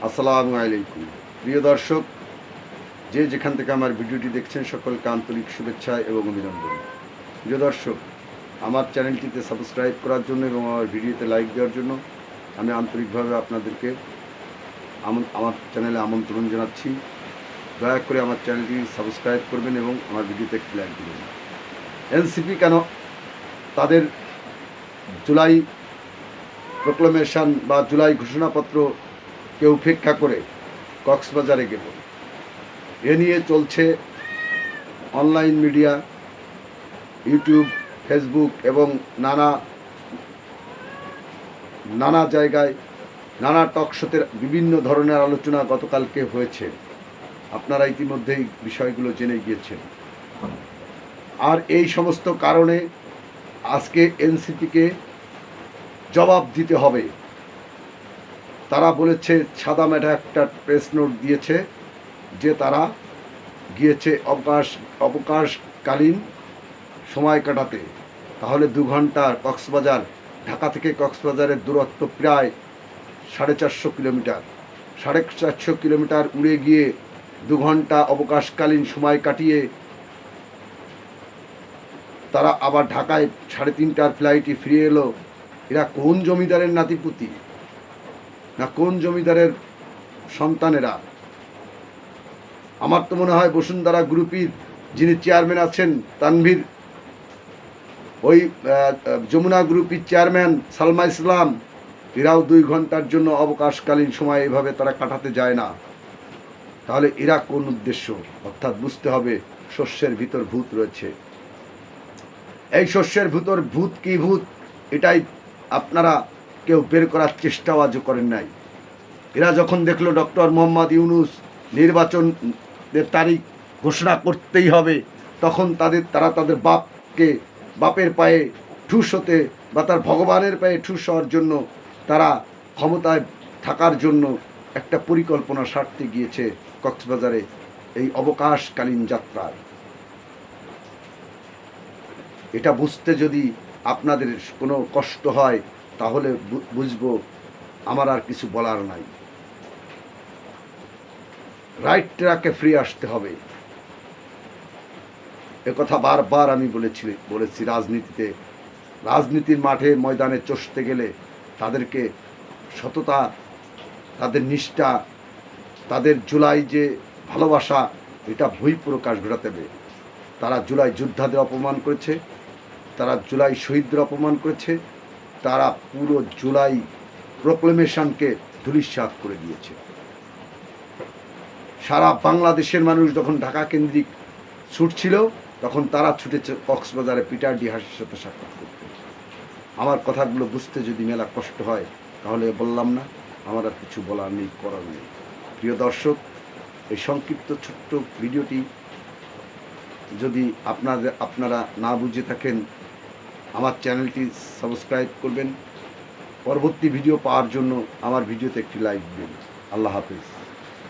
আসসালামু আলাইকুম প্রিয় দর্শক, যে যেখান থেকে আমার ভিডিওটি দেখছেন সকলকে আন্তরিক শুভেচ্ছা এবং অভিনন্দন। প্রিয় দর্শক, আমার চ্যানেলটিতে সাবস্ক্রাইব করার জন্য এবং আমার ভিডিওতে লাইক দেওয়ার জন্য আমি আন্তরিকভাবে আপনাদেরকে আমার চ্যানেলে আমন্ত্রণ জানাচ্ছি। দয়া করে আমার চ্যানেলটি সাবস্ক্রাইব করবেন এবং আমার ভিডিওতে একটি লাইক দেবেন। এনসিপি কেন তাদের জুলাই প্রোক্লামেশন বা জুলাই ঘোষণাপত্রকে উপেক্ষা করে কক্সবাজারে গেল, এ নিয়ে চলছে অনলাইন মিডিয়া, ইউটিউব, ফেসবুক এবং নানা জায়গায় নানা টক শোতে বিভিন্ন ধরনের আলোচনা গতকালকে হয়েছে। আপনারা ইতিমধ্যেই বিষয়গুলো জেনে গিয়েছেন। আর এই সমস্ত কারণে আজকে এনসিপিকে জবাব দিতে হবে। তারা বলেছে, সাদা মেঘা একটা প্রেস নোট দিয়েছে যে তারা গিয়েছে অবকাশকালীন সময় কাটাতে। তাহলে 2 ঘন্টা কক্সবাজার, ঢাকা থেকে কক্সবাজারের দূরত্ব প্রায় 450 কিলোমিটার। 450 কিলোমিটার উড়ে গিয়ে 2 ঘন্টা অবকাশকালীন সময় কাটিয়ে তারা আবার ঢাকায় 3:30টার ফ্লাইটে ফিরে এলো। এরা কোন জমিদারের নাতিপুতি না কোন জমিদারের সন্তানেরা? আমার তো মনে হয় বসুন্ধরা গ্রুপের যিনি চেয়ারম্যান আছেন তানভীর, ওই যমুনা গ্রুপের চেয়ারম্যান সালমা ইসলাম, এরাও 2 ঘন্টার জন্য অবকাশকালীন সময় এভাবে তারা কাটাতে যায় না। তাহলে এরা কোন উদ্দেশ্য? অর্থাৎ বুঝতে হবে শস্যের ভিতর ভূত রয়েছে। এই শস্যের ভিতর ভূত কি ভূত, এটাই আপনারা কেউ বের করার চেষ্টাও আজও করেন নাই। এরা যখন দেখলো ডক্টর মোহাম্মদ ইউনূস নির্বাচনের তারিখ ঘোষণা করতেই হবে, তখন তারা তাদের বাপের পায়ে ঠুস হতে বা তার ভগবানের পায়ে ঠুস হওয়ার জন্য তারা ক্ষমতায় থাকার জন্য একটা পরিকল্পনা সারতে গিয়েছে কক্সবাজারে এই অবকাশকালীন যাত্রায়। এটা বুঝতে যদি আপনাদের কোনো কষ্ট হয় তাহলে বুঝবো আমার আর কিছু বলার নাই। রাইট ট্র্যাকে ফিরে আসতে হবে, একথা বারবার আমি বলেছি। রাজনীতির মাঠে ময়দানে চষতে গেলে তাদেরকে সততা, তাদের নিষ্ঠা, তাদের জুলাই যে ভালোবাসা, এটা বহিঃপ্রকাশ ঘটাতে হবে। তারা জুলাই যোদ্ধাদের অপমান করেছে, তারা জুলাই শহীদদের অপমান করেছে, তারা পুরো জুলাই প্রোক্লেমেশনকে ধূলিসাৎ করে দিয়েছে। সারা বাংলাদেশের মানুষ যখন ঢাকা কেন্দ্রিক ছুটছিল, তখন তারা ছুটেছে কক্সবাজারে পিটার ডি হাসির সাথে সাক্ষাৎ করতে। আমার কথাগুলো বুঝতে যদি মেলা কষ্ট হয় তাহলে বললাম না, আমার আর কিছু বলার নেই, করার নেই। প্রিয় দর্শক, এই সংক্ষিপ্ত ছোট্ট ভিডিওটি যদি আপনারা না বুঝে থাকেন, আমার চ্যানেলটি সাবস্ক্রাইব করবেন। পরবর্তী ভিডিও পাওয়ার জন্য আমার ভিডিওতে একটি লাইক দিন। আল্লাহ হাফেজ।